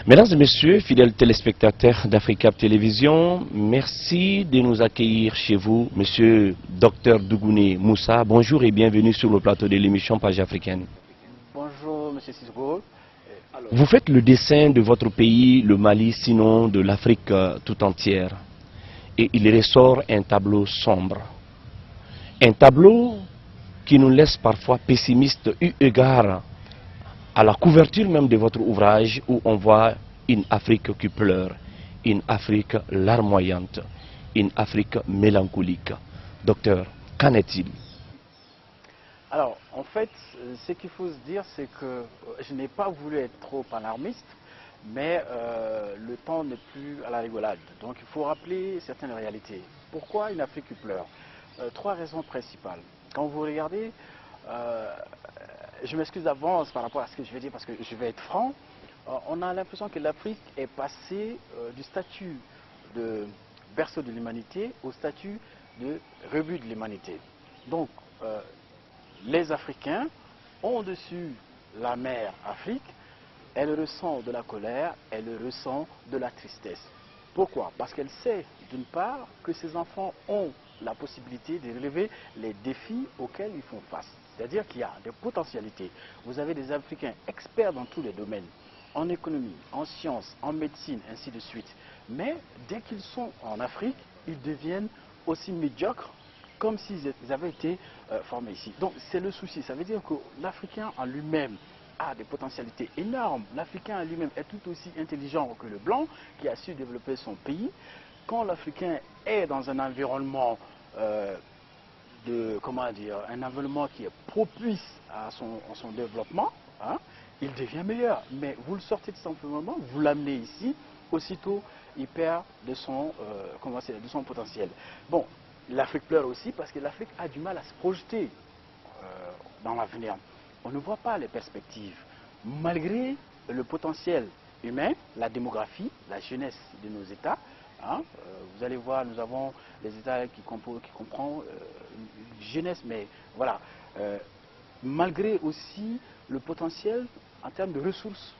Mesdames et messieurs, fidèles téléspectateurs d'Africap Télévision, merci de nous accueillir chez vous, monsieur Dr Dougoune Moussa. Bonjour et bienvenue sur le plateau de l'émission Page Africaine. Bonjour, monsieur Sisgo. Vous faites le dessin de votre pays, le Mali, sinon de l'Afrique tout entière. Et il ressort un tableau sombre. Un tableau qui nous laisse parfois pessimistes eu égard à la couverture même de votre ouvrage où on voit une Afrique qui pleure, une Afrique larmoyante, une Afrique mélancolique. Docteur, qu'en est-il? Alors, en fait, ce qu'il faut se dire, c'est que je n'ai pas voulu être trop alarmiste, mais le temps n'est plus à la rigolade. Donc, il faut rappeler certaines réalités. Pourquoi une Afrique qui pleure? Trois raisons principales. Quand vous regardez, je m'excuse d'avance par rapport à ce que je vais dire parce que je vais être franc, on a l'impression que l'Afrique est passée du statut de berceau de l'humanité au statut de rebut de l'humanité. Donc, les Africains ont au-dessus la mère Afrique, elle ressent de la colère, elle ressent de la tristesse. Pourquoi? Parce qu'elle sait, d'une part, que ses enfants ont la possibilité de relever les défis auxquels ils font face. C'est-à-dire qu'il y a des potentialités. Vous avez des Africains experts dans tous les domaines, en économie, en sciences, en médecine, ainsi de suite. Mais dès qu'ils sont en Afrique, ils deviennent aussi médiocres comme s'ils avaient été formés ici. Donc c'est le souci. Ça veut dire que l'Africain en lui-même a des potentialités énormes. L'Africain en lui-même est tout aussi intelligent que le Blanc qui a su développer son pays. Quand l'Africain est dans un environnement un environnement qui est propice à son développement, hein, il devient meilleur. Mais vous le sortez de cet environnement, vous l'amenez ici, aussitôt il perd de son potentiel. Bon, l'Afrique pleure aussi parce que l'Afrique a du mal à se projeter dans l'avenir. On ne voit pas les perspectives. Malgré le potentiel humain, la démographie, la jeunesse de nos États, hein, vous allez voir, nous avons des États qui comprennent une jeunesse, mais voilà, malgré aussi le potentiel en termes de ressources,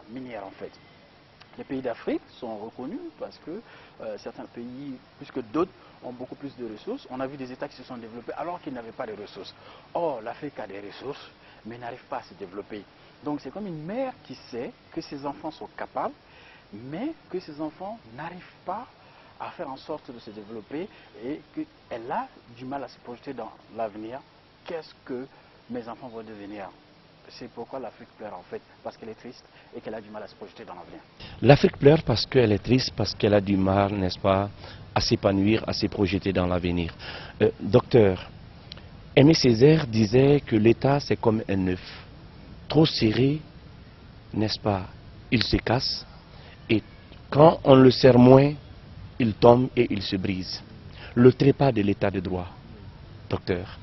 minières en fait. Les pays d'Afrique sont reconnus parce que certains pays, plus que d'autres, ont beaucoup plus de ressources. On a vu des États qui se sont développés alors qu'ils n'avaient pas de ressources. Or, l'Afrique a des ressources, mais n'arrive pas à se développer. Donc, c'est comme une mère qui sait que ses enfants sont capables, mais que ses enfants n'arrivent pas à faire en sorte de se développer et qu'elle a du mal à se projeter dans l'avenir. Qu'est-ce que mes enfants vont devenir? C'est pourquoi l'Afrique pleure en fait, parce qu'elle est triste et qu'elle a du mal à se projeter dans l'avenir. L'Afrique pleure parce qu'elle est triste, parce qu'elle a du mal, n'est-ce pas, à s'épanouir, à se projeter dans l'avenir. Docteur, Aimé Césaire disait que l'État c'est comme un œuf. Trop serré, n'est-ce pas, il se casse, et quand on le serre moins, il tombe et il se brise. Le trépas de l'État de droit, docteur,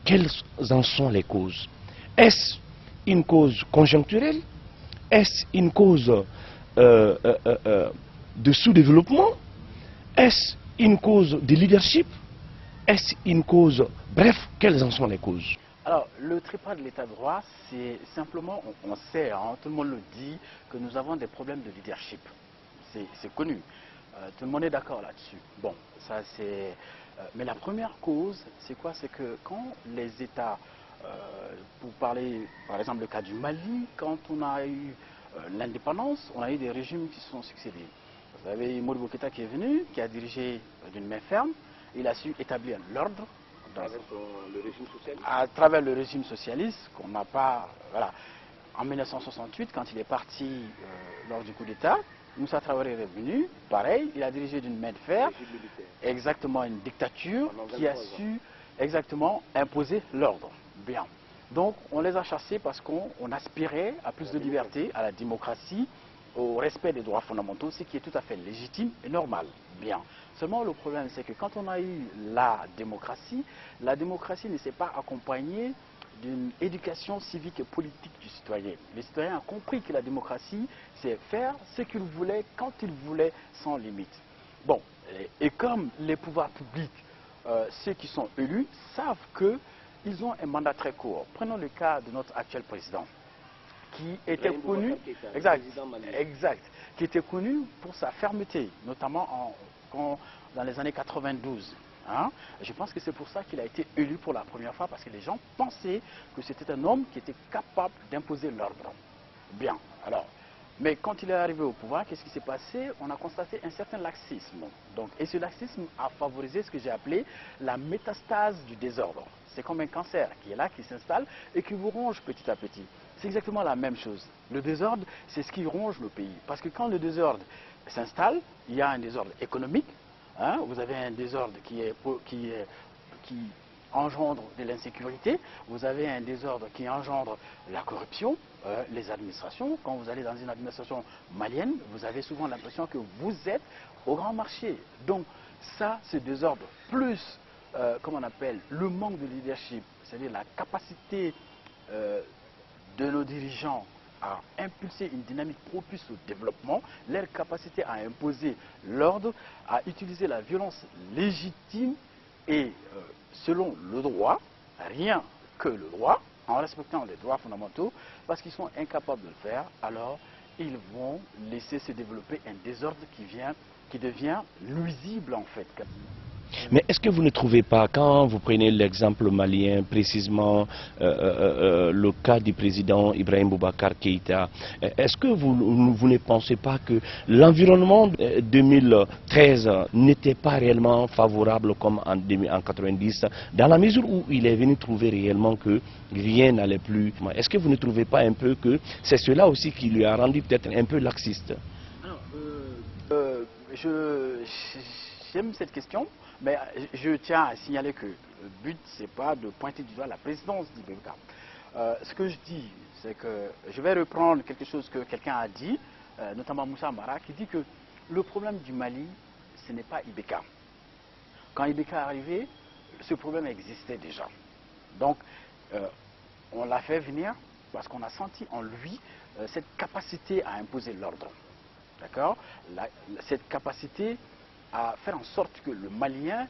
quelles en sont les causes? Est-ce une cause conjoncturelle? Est-ce une cause de sous-développement? Est-ce une cause de leadership? Est-ce une cause... Bref, quelles en sont les causes? Alors, le trépas de l'état de droit, c'est simplement, on sait, hein, tout le monde le dit, que nous avons des problèmes de leadership. C'est connu. Tout le monde est d'accord là-dessus. Bon, ça c'est... mais la première cause, c'est quoi? C'est que quand les États, pour parler par exemple le cas du Mali, quand on a eu l'indépendance, on a eu des régimes qui se sont succédés. Vous avez Modibo Keïta qui est venu, qui a dirigé d'une main ferme, il a su établir l'ordre à travers le régime socialiste qu'on n'a pas... Voilà. En 1968, quand il est parti lors du coup d'État, Moussa Traoré est revenu, pareil, il a dirigé d'une main de fer, exactement une dictature qui a su exactement imposer l'ordre. Bien. Donc on les a chassés parce qu'on aspirait à plus de liberté, à la démocratie, au respect des droits fondamentaux, ce qui est tout à fait légitime et normal. Bien. Seulement le problème c'est que quand on a eu la démocratie ne s'est pas accompagnée d'une éducation civique et politique du citoyen. Les citoyens ont compris que la démocratie, c'est faire ce qu'ils voulaient, quand ils voulaient, sans limite. Bon, et comme les pouvoirs publics, ceux qui sont élus, savent qu'ils ont un mandat très court. Prenons le cas de notre actuel président. qui était connu, qui était connu pour sa fermeté, notamment dans les années 92. Hein. Je pense que c'est pour ça qu'il a été élu pour la première fois, parce que les gens pensaient que c'était un homme qui était capable d'imposer l'ordre. Bien, alors, mais quand il est arrivé au pouvoir, qu'est-ce qui s'est passé? On a constaté un certain laxisme. Donc, et ce laxisme a favorisé ce que j'ai appelé la métastase du désordre. C'est comme un cancer qui est là, qui s'installe et qui vous ronge petit à petit. C'est exactement la même chose. Le désordre, c'est ce qui ronge le pays. Parce que quand le désordre s'installe, il y a un désordre économique. Hein, vous avez un désordre qui engendre de l'insécurité, vous avez un désordre qui engendre la corruption, les administrations. Quand vous allez dans une administration malienne, vous avez souvent l'impression que vous êtes au grand marché. Donc ça, ce désordre, plus, comment on appelle, le manque de leadership, c'est-à-dire la capacité de nos dirigeants à impulser une dynamique propice au développement, leur capacité à imposer l'ordre, à utiliser la violence légitime et selon le droit, rien que le droit, en respectant les droits fondamentaux, parce qu'ils sont incapables de le faire, alors ils vont laisser se développer un désordre qui devient nuisible en fait. Mais est-ce que vous ne trouvez pas, quand vous prenez l'exemple malien, précisément le cas du président Ibrahim Boubacar Keïta, est-ce que vous ne pensez pas que l'environnement 2013 n'était pas réellement favorable comme en 90, dans la mesure où il est venu trouver réellement que rien n'allait plus? Est-ce que vous ne trouvez pas un peu que c'est cela aussi qui lui a rendu peut-être un peu laxiste? J'aime cette question. Mais je tiens à signaler que le but, c'est pas de pointer du doigt la présidence d'Ibeka. Ce que je dis, c'est que je vais reprendre quelque chose que quelqu'un a dit, notamment Moussa Mara, qui dit que le problème du Mali, ce n'est pas Ibeka. Quand Ibeka est arrivé, ce problème existait déjà. Donc, on l'a fait venir parce qu'on a senti en lui cette capacité à imposer l'ordre. D'accord? Cette capacité à faire en sorte que le Malien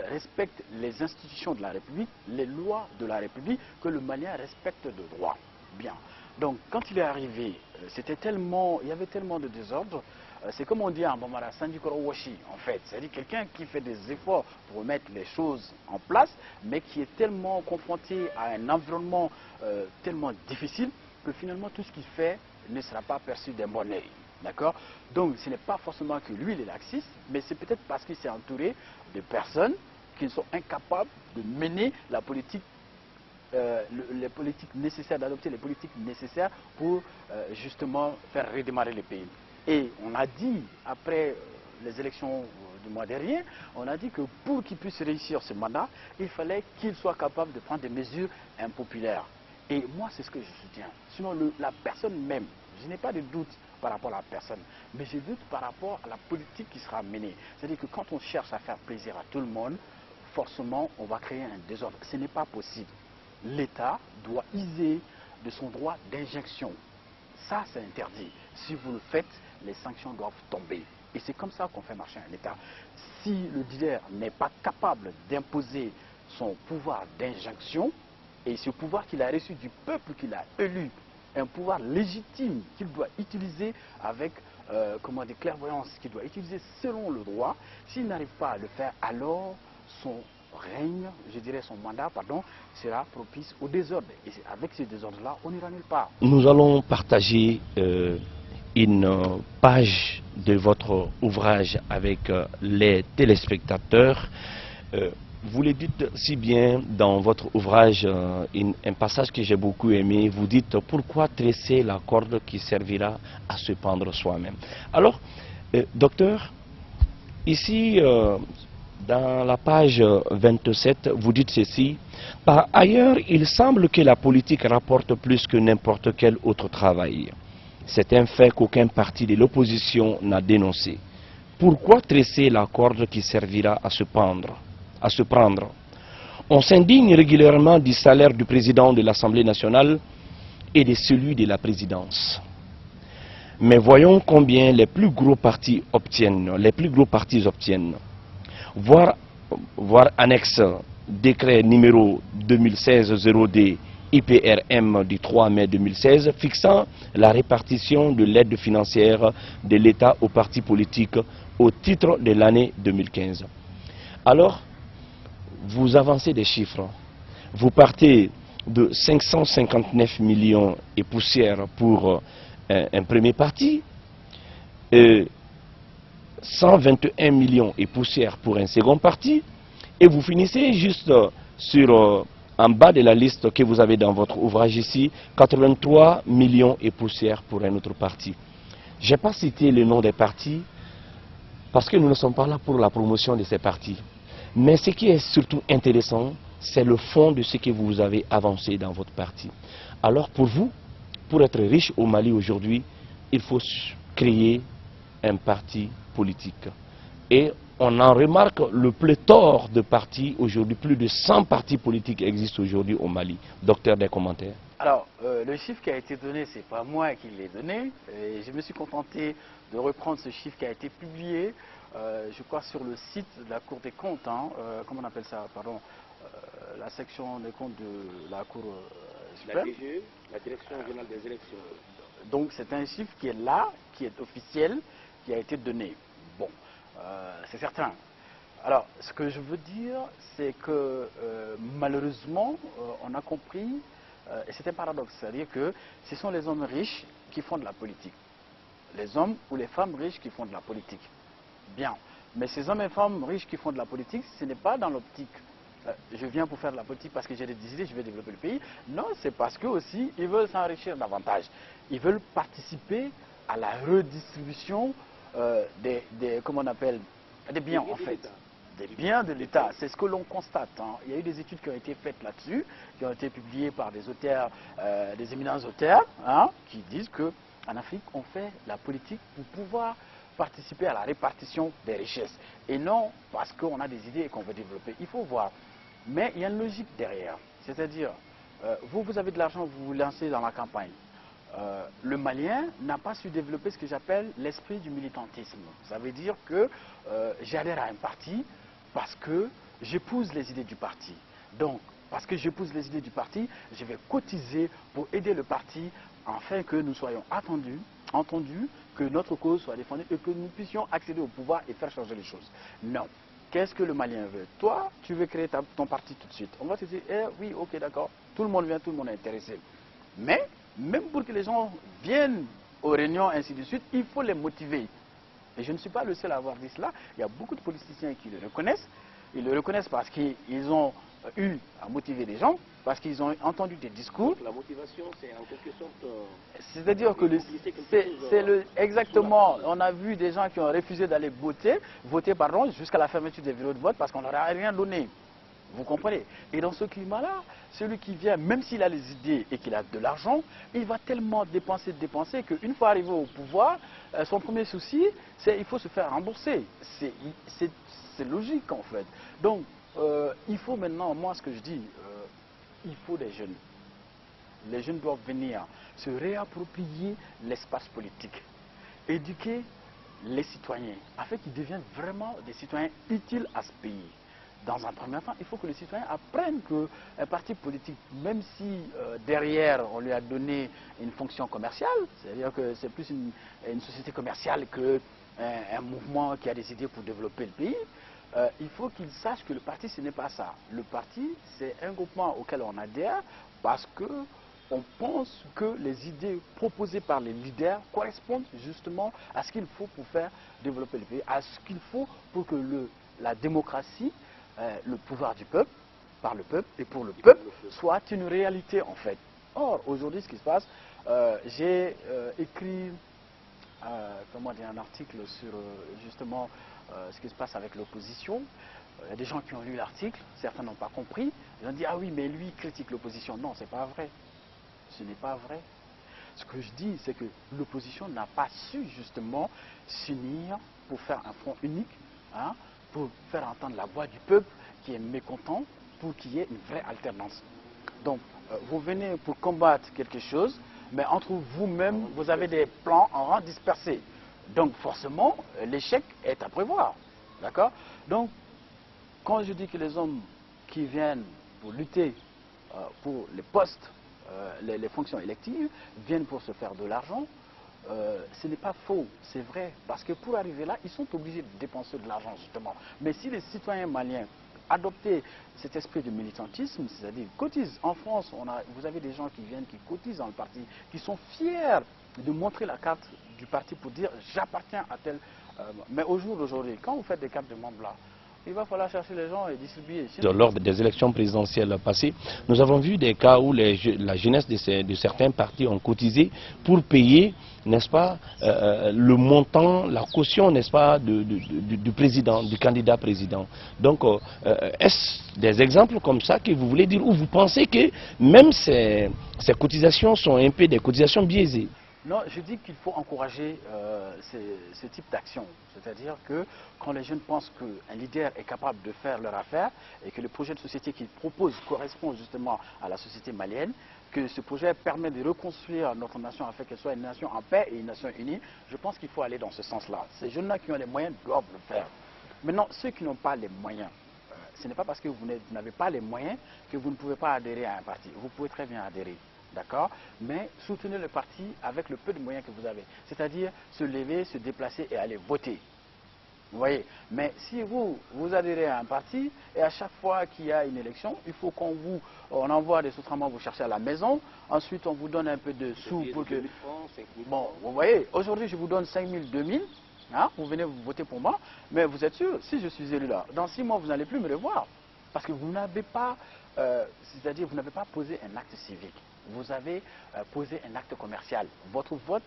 respecte les institutions de la République, les lois de la République, que le Malien respecte de droit. Bien. Donc, quand il est arrivé, il y avait tellement de désordre. C'est comme on dit en Bambara, Sandikoro Washi, en fait. C'est-à-dire quelqu'un qui fait des efforts pour remettre les choses en place, mais qui est tellement confronté à un environnement tellement difficile que finalement tout ce qu'il fait ne sera pas perçu d'un bon œil. D'accord? Donc, ce n'est pas forcément que lui, il est laxiste, mais c'est peut-être parce qu'il s'est entouré de personnes qui sont incapables de mener la politique, les politiques nécessaires, d'adopter les politiques nécessaires pour justement faire redémarrer le pays. Et on a dit, après les élections du mois dernier, on a dit que pour qu'il puisse réussir ce mandat, il fallait qu'il soit capable de prendre des mesures impopulaires. Et moi, c'est ce que je soutiens. Sinon, la personne même, je n'ai pas de doute par rapport à la personne, mais je doute par rapport à la politique qui sera menée. C'est-à-dire que quand on cherche à faire plaisir à tout le monde, forcément, on va créer un désordre. Ce n'est pas possible. L'État doit user de son droit d'injonction. Ça, c'est interdit. Si vous le faites, les sanctions doivent tomber. Et c'est comme ça qu'on fait marcher un État. Si le leader n'est pas capable d'imposer son pouvoir d'injonction, et ce pouvoir qu'il a reçu du peuple qu'il a élu, un pouvoir légitime qu'il doit utiliser avec des clairvoyances, qu'il doit utiliser selon le droit, s'il n'arrive pas à le faire, alors son règne, je dirais son mandat, pardon, sera propice au désordre. Et avec ce désordre-là, on n'ira nulle part. Nous allons partager une page de votre ouvrage avec les téléspectateurs. Vous le dites si bien dans votre ouvrage, un passage que j'ai beaucoup aimé, vous dites pourquoi tresser la corde qui servira à se pendre soi-même. Alors, docteur, ici, dans la page 27, vous dites ceci: par ailleurs, il semble que la politique rapporte plus que n'importe quel autre travail. C'est un fait qu'aucun parti de l'opposition n'a dénoncé. Pourquoi tresser la corde qui servira à se prendre? On s'indigne régulièrement du salaire du président de l'Assemblée nationale et de celui de la présidence. Mais voyons combien les plus gros partis obtiennent. Voir annexe décret numéro 2016-0D IPRM du 3 mai 2016 fixant la répartition de l'aide financière de l'État aux partis politiques au titre de l'année 2015. Alors, vous avancez des chiffres. Vous partez de 559 millions et poussière pour un premier parti, 121 millions et poussière pour un second parti, et vous finissez juste sur, en bas de la liste que vous avez dans votre ouvrage ici, 83 millions et poussière pour un autre parti. Je n'ai pas cité le nom des partis parce que nous ne sommes pas là pour la promotion de ces partis. Mais ce qui est surtout intéressant, c'est le fond de ce que vous avez avancé dans votre parti. Alors pour vous, pour être riche au Mali aujourd'hui, il faut créer un parti politique. Et on en remarque le pléthore de partis aujourd'hui. Plus de 100 partis politiques existent aujourd'hui au Mali. Docteur, des commentaires? Alors, le chiffre qui a été donné, ce n'est pas moi qui l'ai donné. Et je me suis contenté de reprendre ce chiffre qui a été publié, je crois, sur le site de la Cour des comptes. Hein, comment on appelle ça? Pardon. La section des comptes de la Cour suprême. La DGE, la Direction Générale des Élections. Donc, c'est un chiffre qui est là, qui est officiel, qui a été donné. Bon, c'est certain. Alors, ce que je veux dire, c'est que malheureusement, on a compris, et c'est un paradoxe, c'est-à-dire que ce sont les hommes riches qui font de la politique. Les hommes ou les femmes riches qui font de la politique. Bien. Mais ces hommes et femmes riches qui font de la politique, ce n'est pas dans l'optique je viens pour faire de la politique parce que j'ai des idées, je vais développer le pays. Non, c'est parce que aussi ils veulent s'enrichir davantage. Ils veulent participer à la redistribution comment on appelle, des biens en fait. Des biens de l'État. C'est ce que l'on constate. Hein. Il y a eu des études qui ont été faites là-dessus, qui ont été publiées par des auteurs, des éminents auteurs, hein, qui disent qu'en Afrique, on fait la politique pour pouvoir participer à la répartition des richesses. Et non parce qu'on a des idées et qu'on veut développer. Il faut voir. Mais il y a une logique derrière. C'est-à-dire, vous avez de l'argent, vous vous lancez dans la campagne. Le Malien n'a pas su développer ce que j'appelle l'esprit du militantisme. Ça veut dire que j'adhère à un parti parce que j'épouse les idées du parti. Donc, parce que j'épouse les idées du parti, je vais cotiser pour aider le parti afin que nous soyons entendus, que notre cause soit défendue et que nous puissions accéder au pouvoir et faire changer les choses. Non. Qu'est-ce que le Malien veut? Toi, tu veux créer ton parti tout de suite. On va te dire, oui, ok, d'accord, tout le monde vient, tout le monde est intéressé. Mais, même pour que les gens viennent aux réunions, ainsi de suite, il faut les motiver. Et je ne suis pas le seul à avoir dit cela. Il y a beaucoup de politiciens qui le reconnaissent. Ils le reconnaissent parce qu'ils ont eu à motiver les gens, parce qu'ils ont entendu des discours. Donc, la motivation, c'est en quelque sorte... C'est-à-dire que exactement, on a vu des gens qui ont refusé d'aller voter jusqu'à la fermeture des bureaux de vote parce qu'on leur a rien donné. Vous comprenez? Et dans ce climat-là, celui qui vient, même s'il a les idées et qu'il a de l'argent, il va tellement dépenser qu'une fois arrivé au pouvoir, son premier souci, c'est qu'il faut se faire rembourser. C'est logique en fait. Donc, il faut maintenant, moi ce que je dis, il faut des jeunes. Les jeunes doivent venir se réapproprier l'espace politique, éduquer les citoyens, afin qu'ils deviennent vraiment des citoyens utiles à ce pays. Dans un premier temps, il faut que les citoyens apprennent qu'un parti politique, même si derrière on lui a donné une fonction commerciale, c'est-à-dire que c'est plus une société commerciale qu'un mouvement qui a des idées pour développer le pays, il faut qu'ils sachent que le parti, ce n'est pas ça. Le parti, c'est un groupement auquel on adhère parce qu'on pense que les idées proposées par les leaders correspondent justement à ce qu'il faut pour faire développer le pays, à ce qu'il faut pour que la démocratie, le pouvoir du peuple, par le peuple et pour le peuple, soit une réalité en fait. Or, aujourd'hui, ce qui se passe, j'ai écrit un article sur justement ce qui se passe avec l'opposition. Il y a des gens qui ont lu l'article, certains n'ont pas compris. Ils ont dit, ah oui, mais lui critique l'opposition. Non, c'est pas vrai. Ce n'est pas vrai. Ce que je dis, c'est que l'opposition n'a pas su justement s'unir pour faire un front unique, hein, pour faire entendre la voix du peuple qui est mécontent, pour qu'il y ait une vraie alternance. Donc, vous venez pour combattre quelque chose, mais entre vous-même, vous avez des plans en rang dispersé. Donc, forcément, l'échec est à prévoir. D'accord? Donc, quand je dis que les hommes qui viennent pour lutter pour les postes les fonctions électives viennent pour se faire de l'argent. Ce n'est pas faux, c'est vrai, parce que pour arriver là, ils sont obligés de dépenser de l'argent justement. Mais si les citoyens maliens adoptaient cet esprit de militantisme, c'est-à-dire cotisent, en France, vous avez des gens qui viennent, qui cotisent dans le parti, qui sont fiers de montrer la carte du parti pour dire j'appartiens à tel... mais au jour d'aujourd'hui, quand vous faites des cartes de membres là, il va falloir chercher les gens et distribuer. Lors des élections présidentielles passées, nous avons vu des cas où la jeunesse de certains partis ont cotisé pour payer, n'est-ce pas, le montant, la caution, n'est-ce pas, du président, du candidat président. Donc, est-ce des exemples comme ça que vous voulez dire, ou vous pensez que même ces cotisations sont un peu des cotisations biaisées? Non, je dis qu'il faut encourager ce type d'action. C'est-à-dire que quand les jeunes pensent qu'un leader est capable de faire leur affaire et que le projet de société qu'il propose correspond justement à la société malienne, que ce projet permet de reconstruire notre nation afin qu'elle soit une nation en paix et une nation unie, je pense qu'il faut aller dans ce sens-là. Ces jeunes-là qui ont les moyens doivent le faire. Maintenant, ceux qui n'ont pas les moyens, ce n'est pas parce que vous n'avez pas les moyens que vous ne pouvez pas adhérer à un parti. Vous pouvez très bien adhérer. D'accord? Mais soutenez le parti avec le peu de moyens que vous avez. C'est-à-dire se lever, se déplacer et aller voter. Vous voyez? Mais si vous adhérez à un parti et à chaque fois qu'il y a une élection, il faut qu'on envoie des sous-traitants vous chercher à la maison. Ensuite, on vous donne un peu de sous pour que... Bon, vous voyez, aujourd'hui, je vous donne 5 000, 2 000. Hein, vous venez vous voter pour moi. Mais vous êtes sûr, si je suis élu là, dans 6 mois, vous n'allez plus me revoir. Parce que vous n'avez pas... c'est-à-dire vous n'avez pas posé un acte civique. Vous avez posé un acte commercial. Votre vote,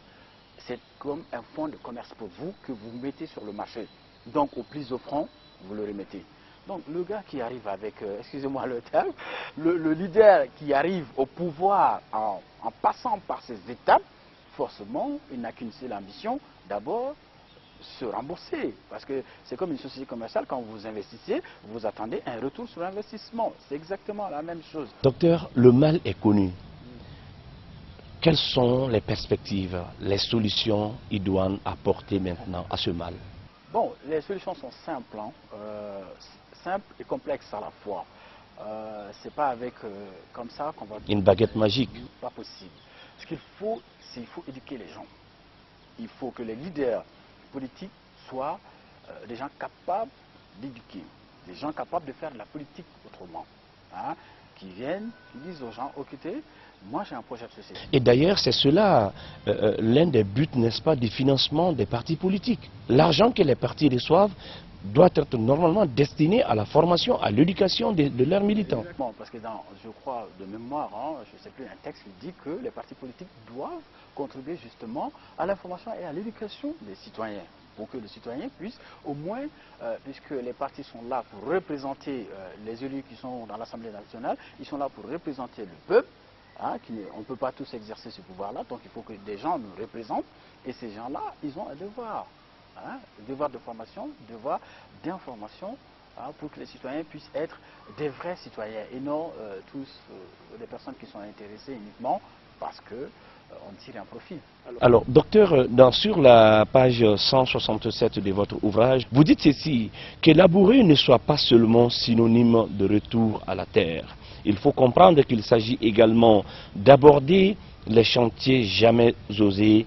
c'est comme un fonds de commerce pour vous que vous mettez sur le marché. Donc, au plus offrant, vous le remettez. Donc, le gars qui arrive avec, excusez-moi le terme, le leader qui arrive au pouvoir en passant par ces étapes, forcément, il n'a qu'une seule ambition. D'abord, se rembourser. Parce que c'est comme une société commerciale, quand vous investissez, vous attendez un retour sur l'investissement. C'est exactement la même chose. Docteur, le mal est connu. Quelles sont les perspectives, les solutions idoines à apporter maintenant à ce mal? Bon, les solutions sont simples, hein, simples et complexes à la fois. C'est pas avec comme ça qu'on va... Une baguette magique. Pas possible. Ce qu'il faut, c'est qu'il faut éduquer les gens. Il faut que les leaders politiques soient des gens capables d'éduquer, des gens capables de faire de la politique autrement. Hein, qui viennent, qui disent aux gens, écoutez, moi j'ai un projet de société. Et d'ailleurs, c'est cela l'un des buts, n'est-ce pas, du financement des partis politiques. L'argent que les partis reçoivent doit être normalement destiné à la formation, à l'éducation de leurs militants. Exactement, parce que je crois de mémoire, hein, je ne sais plus, un texte qui dit que les partis politiques doivent contribuer justement à la formation et à l'éducation des citoyens, pour que les citoyens puissent au moins, puisque les partis sont là pour représenter les élus qui sont dans l'Assemblée nationale, ils sont là pour représenter le peuple, hein, on ne peut pas tous exercer ce pouvoir-là, donc il faut que des gens nous représentent, et ces gens-là, ils ont un devoir. Hein, devoir de formation, devoir d'information, hein, pour que les citoyens puissent être des vrais citoyens et non tous des personnes qui sont intéressées uniquement parce qu'on tire un profit. Alors, docteur, sur la page 167 de votre ouvrage, vous dites ceci, que labourer ne soit pas seulement synonyme de retour à la terre. Il faut comprendre qu'il s'agit également d'aborder les chantiers jamais osés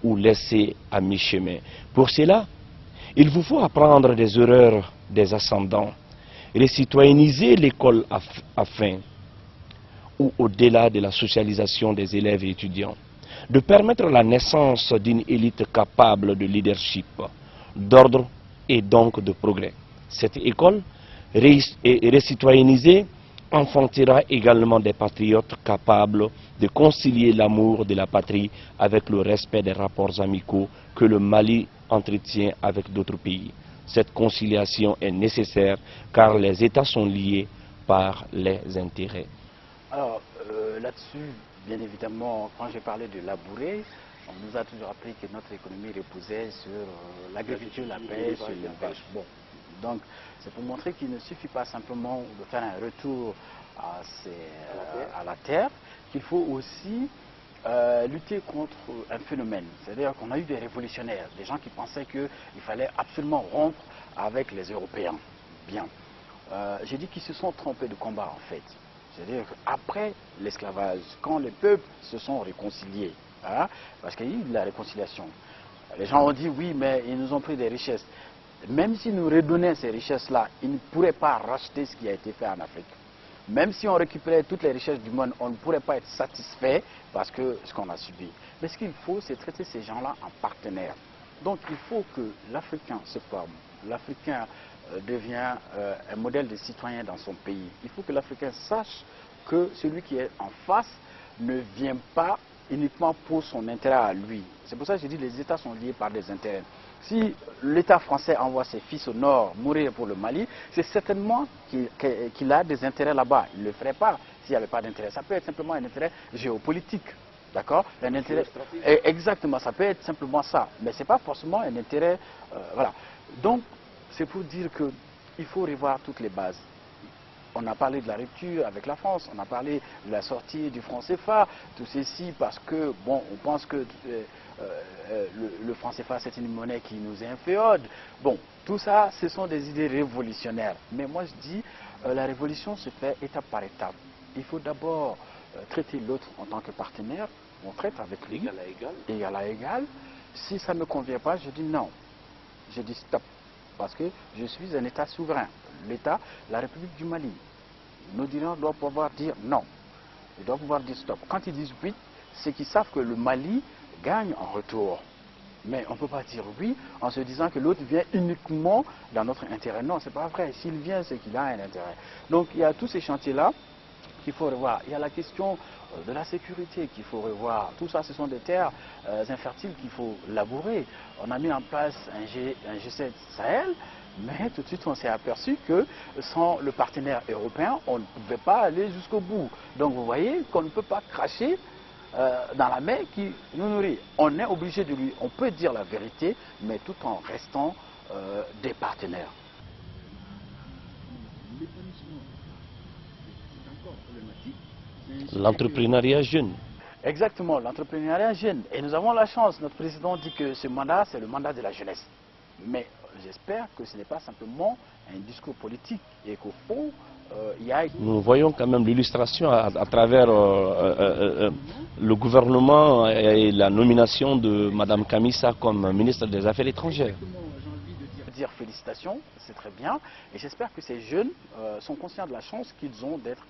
ou laissés à mi-chemin. Pour cela, il vous faut apprendre des erreurs des ascendants, recitoyenniser l'école afin, ou au-delà de la socialisation des élèves et étudiants, de permettre la naissance d'une élite capable de leadership, d'ordre et donc de progrès. Cette école recitoyennisée enfantera également des patriotes capables de concilier l'amour de la patrie avec le respect des rapports amicaux que le Mali entretient avec d'autres pays. Cette conciliation est nécessaire car les États sont liés par les intérêts. Alors, là-dessus, bien évidemment, quand j'ai parlé de labourer, on nous a toujours appris que notre économie reposait sur l'agriculture, la pêche et l'élevage. Bon, donc c'est pour montrer qu'il ne suffit pas simplement de faire un retour à la terre, qu'il faut aussi lutter contre un phénomène. C'est-à-dire qu'on a eu des révolutionnaires, des gens qui pensaient qu'il fallait absolument rompre avec les Européens. Bien. J'ai dit qu'ils se sont trompés de combat en fait. C'est-à-dire qu'après l'esclavage, quand les peuples se sont réconciliés, hein, parce qu'il y a eu de la réconciliation, les gens ont dit oui, mais ils nous ont pris des richesses. Même si nous redonnaient ces richesses-là, ils ne pourraient pas racheter ce qui a été fait en Afrique. Même si on récupérait toutes les richesses du monde, on ne pourrait pas être satisfait parce que ce qu'on a subi. Mais ce qu'il faut, c'est traiter ces gens-là en partenaires. Donc il faut que l'Africain se forme, l'Africain devient un modèle de citoyen dans son pays. Il faut que l'Africain sache que celui qui est en face ne vient pas uniquement pour son intérêt à lui. C'est pour ça que je dis que les États sont liés par des intérêts. Si l'État français envoie ses fils au nord mourir pour le Mali, c'est certainement qu'il a des intérêts là-bas. Il ne le ferait pas s'il n'y avait pas d'intérêt. Ça peut être simplement un intérêt géopolitique. D'accord? Un intérêt. Exactement, ça peut être simplement ça. Mais ce n'est pas forcément un intérêt. Voilà. Donc, c'est pour dire qu'il faut revoir toutes les bases. On a parlé de la rupture avec la France, on a parlé de la sortie du franc CFA, tout ceci parce que, bon, on pense que le franc CFA c'est une monnaie qui nous inféode. Bon, tout ça, ce sont des idées révolutionnaires. Mais moi je dis, la révolution se fait étape par étape. Il faut d'abord traiter l'autre en tant que partenaire, on traite avec lui, égal à égal. Si ça ne me convient pas, je dis non, je dis stop. Parce que je suis un État souverain. L'État, la République du Mali. Nos dirigeants doivent pouvoir dire non. Ils doivent pouvoir dire stop. Quand ils disent oui, c'est qu'ils savent que le Mali gagne en retour. Mais on ne peut pas dire oui en se disant que l'autre vient uniquement dans notre intérêt. Non, ce n'est pas vrai. S'il vient, c'est qu'il a un intérêt. Donc il y a tous ces chantiers-là qu'il faut revoir. Il y a la question de la sécurité qu'il faut revoir. Tout ça, ce sont des terres infertiles qu'il faut labourer. On a mis en place un G7 Sahel, mais tout de suite on s'est aperçu que sans le partenaire européen, on ne pouvait pas aller jusqu'au bout. Donc vous voyez qu'on ne peut pas cracher dans la mer qui nous nourrit. On est obligé de lui, on peut dire la vérité, mais tout en restant des partenaires. L'entrepreneuriat jeune. Exactement, l'entrepreneuriat jeune. Et nous avons la chance, notre président dit que ce mandat, c'est le mandat de la jeunesse. Mais j'espère que ce n'est pas simplement un discours politique et qu'au fond, il y a... Nous voyons quand même l'illustration à travers le gouvernement et la nomination de Mme Kamisa comme ministre des Affaires étrangères. Dire félicitations, c'est très bien. Et j'espère que ces jeunes sont conscients de la chance qu'ils ont d'être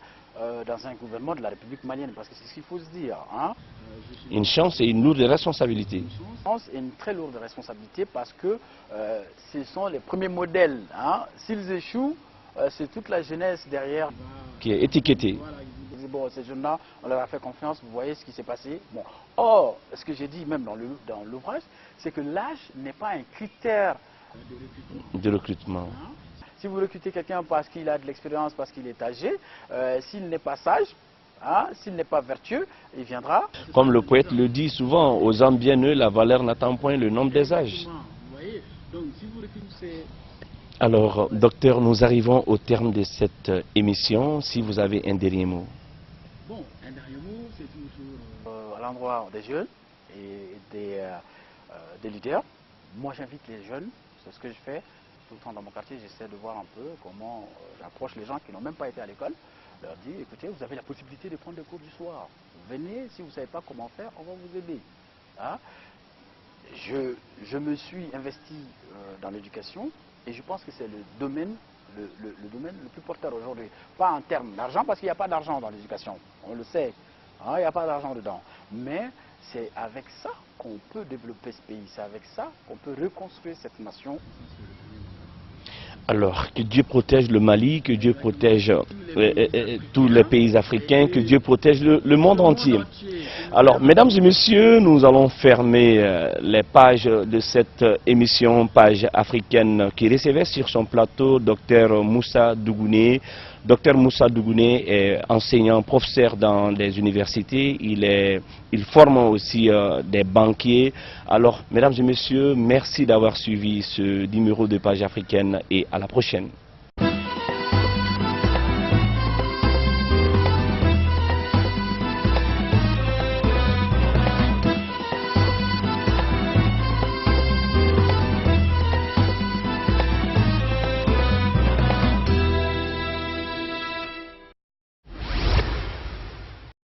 dans un gouvernement de la République malienne, parce que c'est ce qu'il faut se dire. Hein. Une chance et une lourde responsabilité. Une chance et une très lourde responsabilité parce que ce sont les premiers modèles. Hein. S'ils échouent, c'est toute la jeunesse derrière qui est étiquetée. Bon, ces jeunes-là, on leur a fait confiance, vous voyez ce qui s'est passé. Bon. Or, ce que j'ai dit même dans l'ouvrage, c'est que l'âge n'est pas un critère de recrutement. Si vous recrutez quelqu'un parce qu'il a de l'expérience, parce qu'il est âgé, s'il n'est pas sage, hein, s'il n'est pas vertueux, il viendra. Comme le poète le dit souvent, aux hommes bien eux, la valeur n'attend point le nombre des âges. Alors, docteur, nous arrivons au terme de cette émission. Si vous avez un dernier mot. Bon, un dernier mot, c'est toujours à l'endroit des jeunes et des leaders. Moi, j'invite les jeunes, c'est ce que je fais. Tout le temps dans mon quartier, j'essaie de voir un peu comment j'approche les gens qui n'ont même pas été à l'école. Je leur dis, écoutez, vous avez la possibilité de prendre des cours du soir. Venez, si vous ne savez pas comment faire, on va vous aider. Hein? Je me suis investi dans l'éducation et je pense que c'est le domaine le plus porteur aujourd'hui. Pas en termes d'argent, parce qu'il n'y a pas d'argent dans l'éducation. On le sait. Hein, il n'y a pas d'argent dedans. Mais c'est avec ça qu'on peut développer ce pays. C'est avec ça qu'on peut reconstruire cette nation. Alors, que Dieu protège le Mali, que Dieu protège tous les pays africains, que Dieu protège le monde entier. Alors, mesdames et messieurs, nous allons fermer les pages de cette émission, page africaine, qui recevait sur son plateau Dr Moussa Dougoune. Dr Moussa Dougoune est enseignant, professeur dans des universités. Il forme aussi des banquiers. Alors, mesdames et messieurs, merci d'avoir suivi ce numéro de Page africaine et à la prochaine.